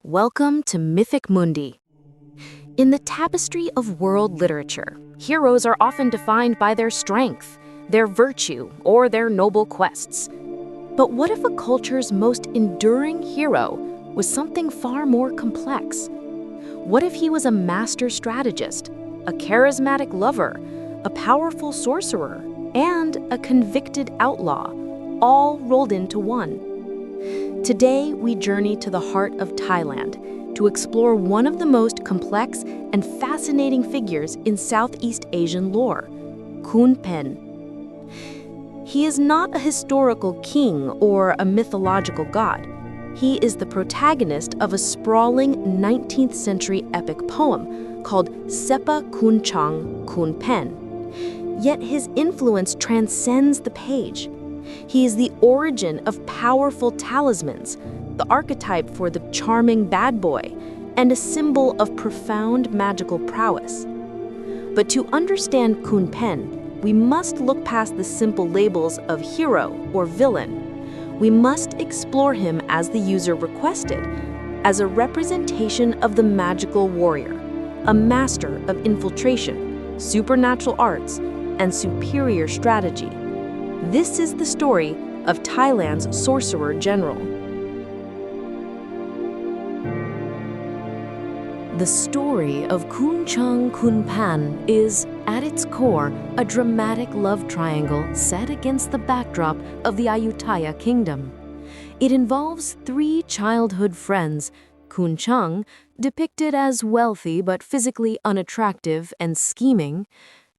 Welcome to Mythic Mundi. In the tapestry of world literature, heroes are often defined by their strength, their virtue, or their noble quests. But what if a culture's most enduring hero was something far more complex? What if he was a master strategist, a charismatic lover, a powerful sorcerer, and a convicted outlaw, all rolled into one? Today, we journey to the heart of Thailand to explore one of the most complex and fascinating figures in Southeast Asian lore, Khun Phaen. He is not a historical king or a mythological god. He is the protagonist of a sprawling 19th century epic poem called Sepha Khun Phaen. Yet his influence transcends the page. He is the origin of powerful talismans, the archetype for the charming bad boy, and a symbol of profound magical prowess. But to understand Khun Phaen, we must look past the simple labels of hero or villain. We must explore him as the user requested, as a representation of the magical warrior, a master of infiltration, supernatural arts, and superior strategy. This is the story of Thailand's Sorcerer-General. The story of Khun Phaen is, at its core, a dramatic love triangle set against the backdrop of the Ayutthaya kingdom. It involves three childhood friends: Khun Chang, depicted as wealthy but physically unattractive and scheming;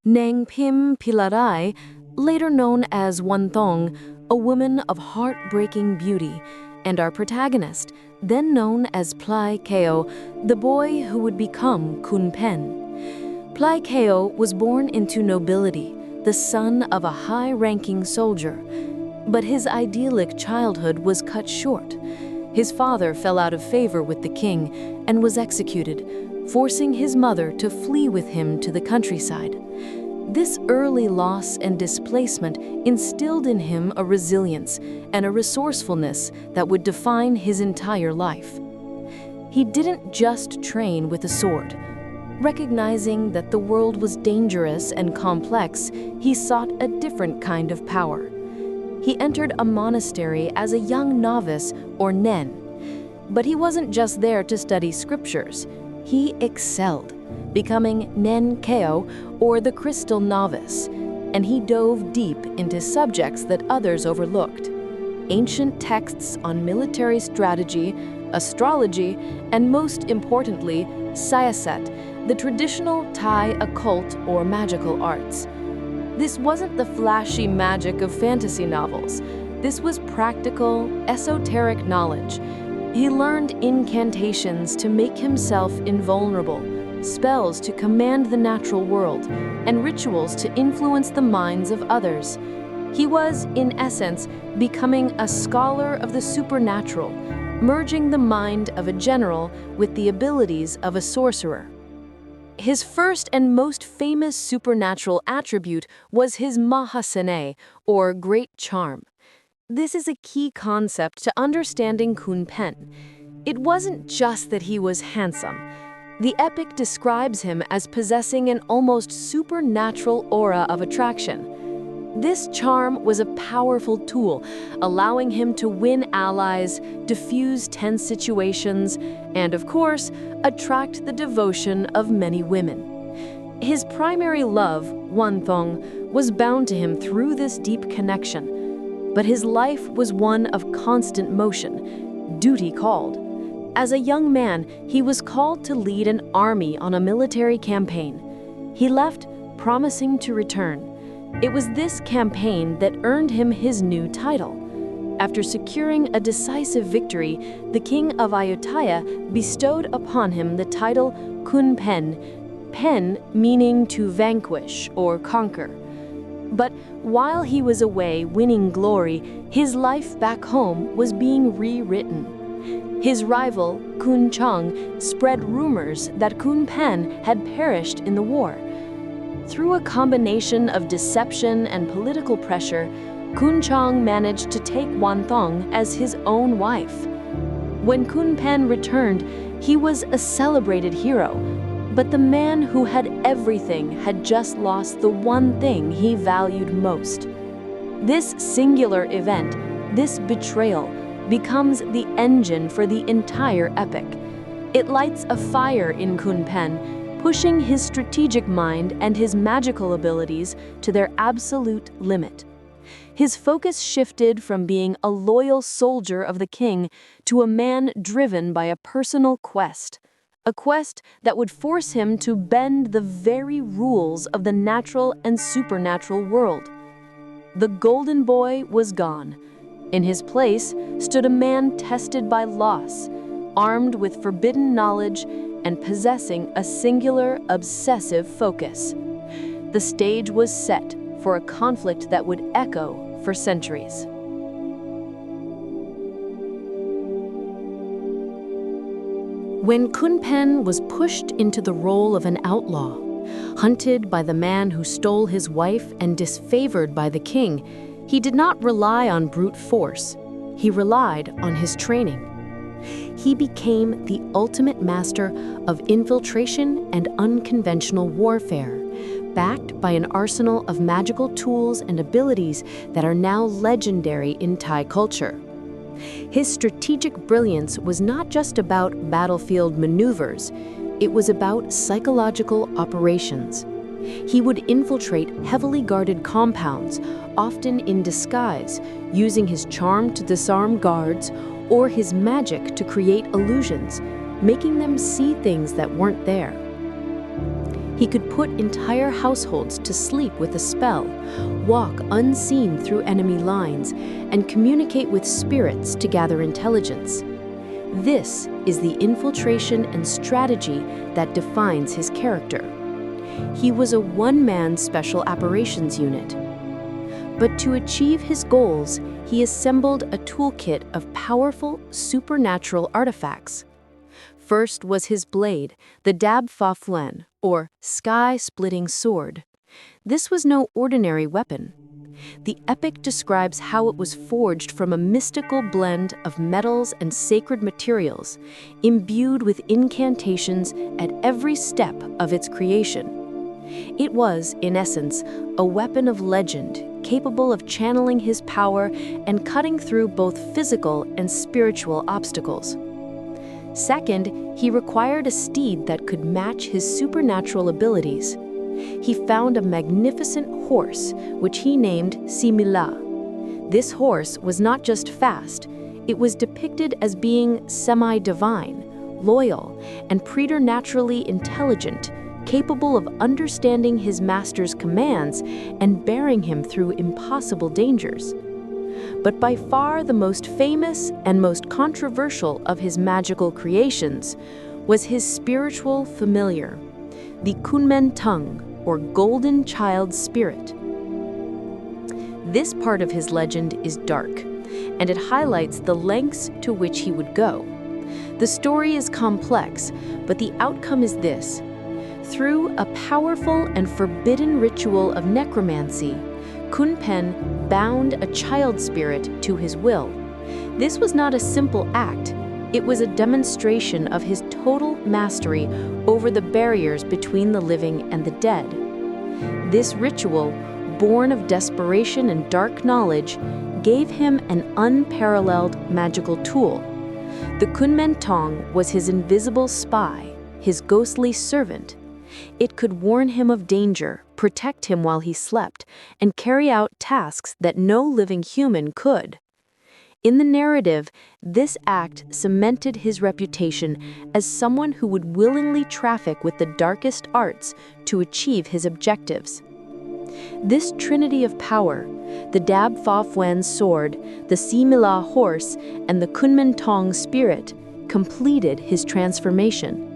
Nang Pim Pilarai, later known as Kuman Thong, a woman of heartbreaking beauty; and our protagonist, then known as Plai Keo, the boy who would become Khun Phaen. Plai Keo was born into nobility, the son of a high-ranking soldier. But his idyllic childhood was cut short. His father fell out of favor with the king and was executed, forcing his mother to flee with him to the countryside. This early loss and displacement instilled in him a resilience and a resourcefulness that would define his entire life. He didn't just train with a sword. Recognizing that the world was dangerous and complex, he sought a different kind of power. He entered a monastery as a young novice, or nen. But he wasn't just there to study scriptures. He excelled, becoming Nen Keo, or the Crystal Novice, and he dove deep into subjects that others overlooked: ancient texts on military strategy, astrology, and most importantly, Saiyasat, the traditional Thai occult or magical arts. This wasn't the flashy magic of fantasy novels. This was practical, esoteric knowledge. He learned incantations to make himself invulnerable, spells to command the natural world, and rituals to influence the minds of others. He was, in essence, becoming a scholar of the supernatural, merging the mind of a general with the abilities of a sorcerer. His first and most famous supernatural attribute was his Maha Saneh, or great charm. This is a key concept to understanding Khun Phaen. It wasn't just that he was handsome. The epic describes him as possessing an almost supernatural aura of attraction. This charm was a powerful tool, allowing him to win allies, diffuse tense situations, and, of course, attract the devotion of many women. His primary love, Kuman Thong, was bound to him through this deep connection. But his life was one of constant motion. Duty called. As a young man, he was called to lead an army on a military campaign. He left, promising to return. It was this campaign that earned him his new title. After securing a decisive victory, the king of Ayutthaya bestowed upon him the title Khun Phaen, Phaen meaning to vanquish or conquer. But while he was away winning glory, his life back home was being rewritten. His rival, Khun Chang, spread rumors that Khun Phaen had perished in the war. Through a combination of deception and political pressure, Khun Chang managed to take Kuman Thong as his own wife. When Khun Phaen returned, he was a celebrated hero, but the man who had everything had just lost the one thing he valued most. This singular event, this betrayal, becomes the engine for the entire epic. It lights a fire in Khun Phaen, pushing his strategic mind and his magical abilities to their absolute limit. His focus shifted from being a loyal soldier of the king to a man driven by a personal quest. A quest that would force him to bend the very rules of the natural and supernatural world. The golden boy was gone. In his place stood a man tested by loss, armed with forbidden knowledge and possessing a singular, obsessive focus. The stage was set for a conflict that would echo for centuries. When Khun Phaen was pushed into the role of an outlaw, hunted by the man who stole his wife and disfavored by the king, he did not rely on brute force. He relied on his training. He became the ultimate master of infiltration and unconventional warfare, backed by an arsenal of magical tools and abilities that are now legendary in Thai culture. His strategic brilliance was not just about battlefield maneuvers, it was about psychological operations. He would infiltrate heavily guarded compounds, often in disguise, using his charm to disarm guards or his magic to create illusions, making them see things that weren't there. He could put entire households to sleep with a spell, walk unseen through enemy lines, and communicate with spirits to gather intelligence. This is the infiltration and strategy that defines his character. He was a one-man special operations unit. But to achieve his goals, he assembled a toolkit of powerful, supernatural artifacts. First was his blade, the Dab Fa Fuen, or sky-splitting sword. This was no ordinary weapon. The epic describes how it was forged from a mystical blend of metals and sacred materials, imbued with incantations at every step of its creation. It was, in essence, a weapon of legend, capable of channeling his power and cutting through both physical and spiritual obstacles. Second, he required a steed that could match his supernatural abilities. He found a magnificent horse, which he named Si Mla. This horse was not just fast, it was depicted as being semi-divine, loyal, and preternaturally intelligent, capable of understanding his master's commands and bearing him through impossible dangers. But by far the most famous and most controversial of his magical creations was his spiritual familiar, the Kuman Thong, or Golden Child Spirit. This part of his legend is dark, and it highlights the lengths to which he would go. The story is complex, but the outcome is this. Through a powerful and forbidden ritual of necromancy, Khun Phaen bound a child spirit to his will. This was not a simple act. It was a demonstration of his total mastery over the barriers between the living and the dead. This ritual, born of desperation and dark knowledge, gave him an unparalleled magical tool. The Kuman Thong was his invisible spy, his ghostly servant. It could warn him of danger, protect him while he slept, and carry out tasks that no living human could. In the narrative, this act cemented his reputation as someone who would willingly traffic with the darkest arts to achieve his objectives. This trinity of power, the Dab Fa Fuen sword, the Si Mla horse, and the Kuman Thong spirit, completed his transformation.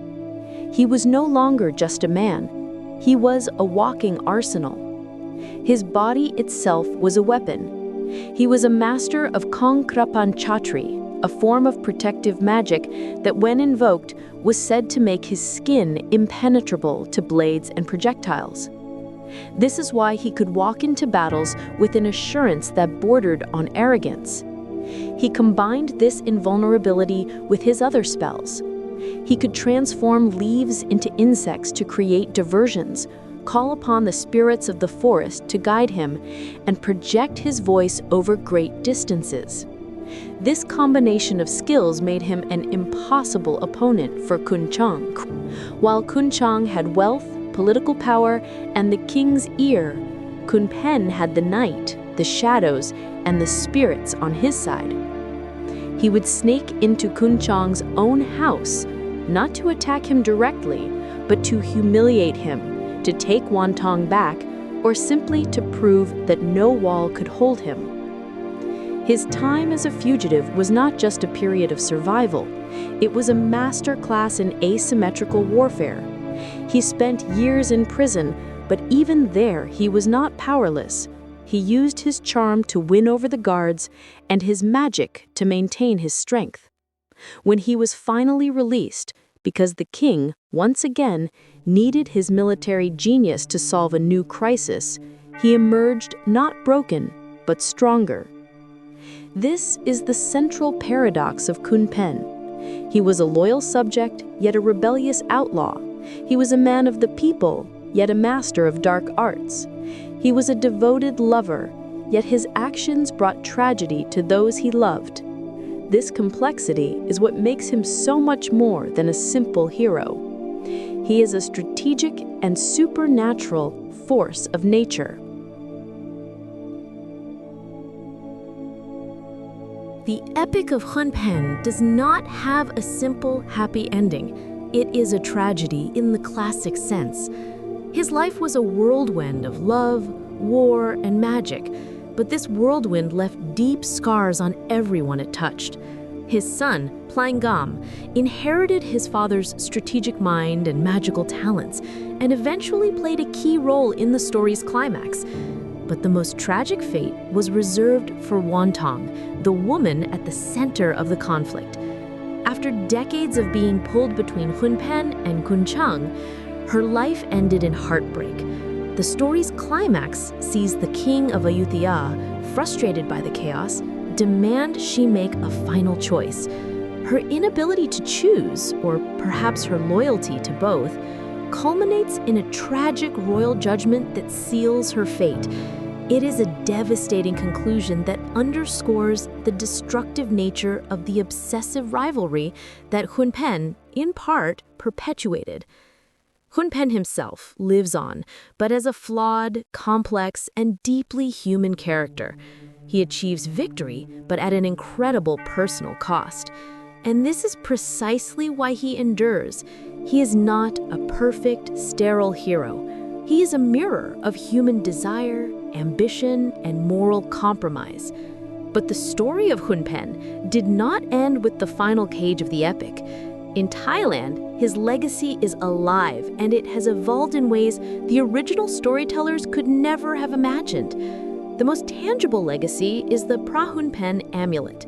He was no longer just a man. He was a walking arsenal. His body itself was a weapon. He was a master of Kongkrapan Chatri, a form of protective magic that, when invoked, was said to make his skin impenetrable to blades and projectiles. This is why he could walk into battles with an assurance that bordered on arrogance. He combined this invulnerability with his other spells. He could transform leaves into insects to create diversions, call upon the spirits of the forest to guide him, and project his voice over great distances. This combination of skills made him an impossible opponent for Khun Chang. While Khun Chang had wealth, political power, and the king's ear, Khun Phaen had the night, the shadows, and the spirits on his side. He would snake into Khun Chang's own house, not to attack him directly, but to humiliate him, to take Kuman Thong back, or simply to prove that no wall could hold him. His time as a fugitive was not just a period of survival, it was a master class in asymmetrical warfare. He spent years in prison, but even there he was not powerless. He used his charm to win over the guards and his magic to maintain his strength. When he was finally released, because the king, once again, needed his military genius to solve a new crisis, he emerged not broken, but stronger. This is the central paradox of Khun Phaen. He was a loyal subject, yet a rebellious outlaw. He was a man of the people, yet a master of dark arts. He was a devoted lover, yet his actions brought tragedy to those he loved. This complexity is what makes him so much more than a simple hero. He is a strategic and supernatural force of nature. The epic of Khun Phaen does not have a simple, happy ending. It is a tragedy in the classic sense. His life was a whirlwind of love, war, and magic, but this whirlwind left deep scars on everyone it touched. His son, Plaingam, inherited his father's strategic mind and magical talents, and eventually played a key role in the story's climax. But the most tragic fate was reserved for Kuman Thong, the woman at the center of the conflict. After decades of being pulled between Khun Phaen and Khun Chang, her life ended in heartbreak. The story's climax sees the king of Ayutthaya, frustrated by the chaos, demand she make a final choice. Her inability to choose, or perhaps her loyalty to both, culminates in a tragic royal judgment that seals her fate. It is a devastating conclusion that underscores the destructive nature of the obsessive rivalry that Khun Phaen, in part, perpetuated. Khun Phaen himself lives on, but as a flawed, complex, and deeply human character. He achieves victory, but at an incredible personal cost. And this is precisely why he endures. He is not a perfect, sterile hero. He is a mirror of human desire, ambition, and moral compromise. But the story of Khun Phaen did not end with the final cage of the epic. In Thailand, his legacy is alive, and it has evolved in ways the original storytellers could never have imagined. The most tangible legacy is the Prahun Phaen amulet.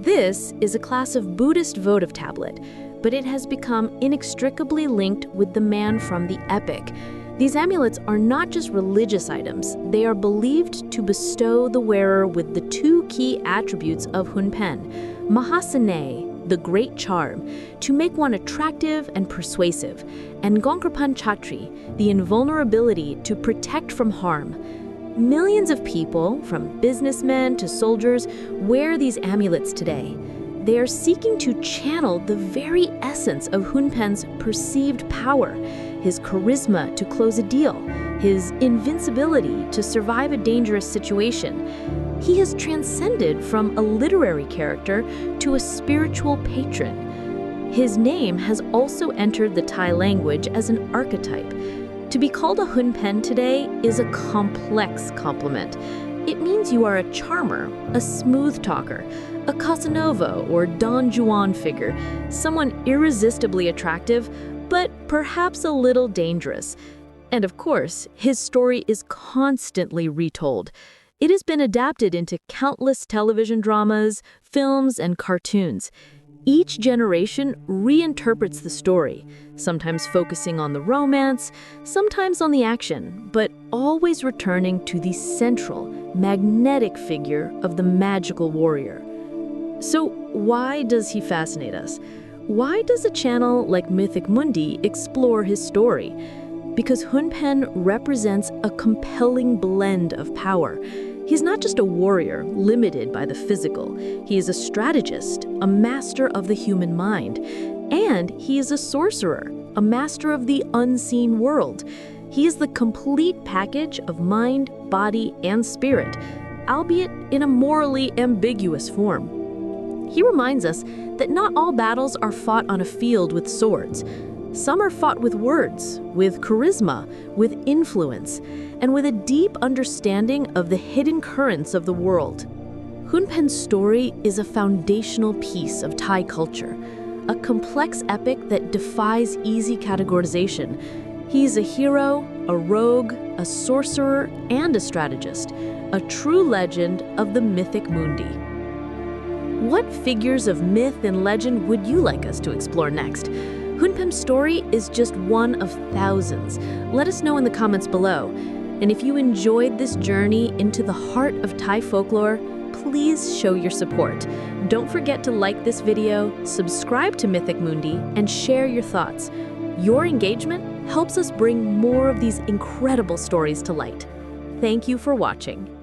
This is a class of Buddhist votive tablet, but it has become inextricably linked with the man from the epic. These amulets are not just religious items, they are believed to bestow the wearer with the two key attributes of Khun Phaen, Maha Saneh, the great charm, to make one attractive and persuasive, and Kongkrapan Chatri, the invulnerability to protect from harm. Millions of people, from businessmen to soldiers, wear these amulets today. They are seeking to channel the very essence of Khun Phaen's perceived power, his charisma to close a deal, his invincibility to survive a dangerous situation. He has transcended from a literary character to a spiritual patron. His name has also entered the Thai language as an archetype. To be called a Khun Phaen today is a complex compliment. It means you are a charmer, a smooth talker, a Casanova or Don Juan figure, someone irresistibly attractive, but perhaps a little dangerous. And of course, his story is constantly retold. It has been adapted into countless television dramas, films, and cartoons. Each generation reinterprets the story, sometimes focusing on the romance, sometimes on the action, but always returning to the central, magnetic figure of the magical warrior. So why does he fascinate us? Why does a channel like Mythic Mundi explore his story? Because Khun Phaen represents a compelling blend of power. He's not just a warrior, limited by the physical. He is a strategist, a master of the human mind. And he is a sorcerer, a master of the unseen world. He is the complete package of mind, body, and spirit, albeit in a morally ambiguous form. He reminds us that not all battles are fought on a field with swords. Some are fought with words, with charisma, with influence, and with a deep understanding of the hidden currents of the world. Khun Phaen's story is a foundational piece of Thai culture, a complex epic that defies easy categorization. He is a hero, a rogue, a sorcerer, and a strategist, a true legend of the Mythic Mundi. What figures of myth and legend would you like us to explore next? Khun Phaen's story is just one of thousands. Let us know in the comments below. And if you enjoyed this journey into the heart of Thai folklore, please show your support. Don't forget to like this video, subscribe to Mythic Mundi, and share your thoughts. Your engagement helps us bring more of these incredible stories to light. Thank you for watching.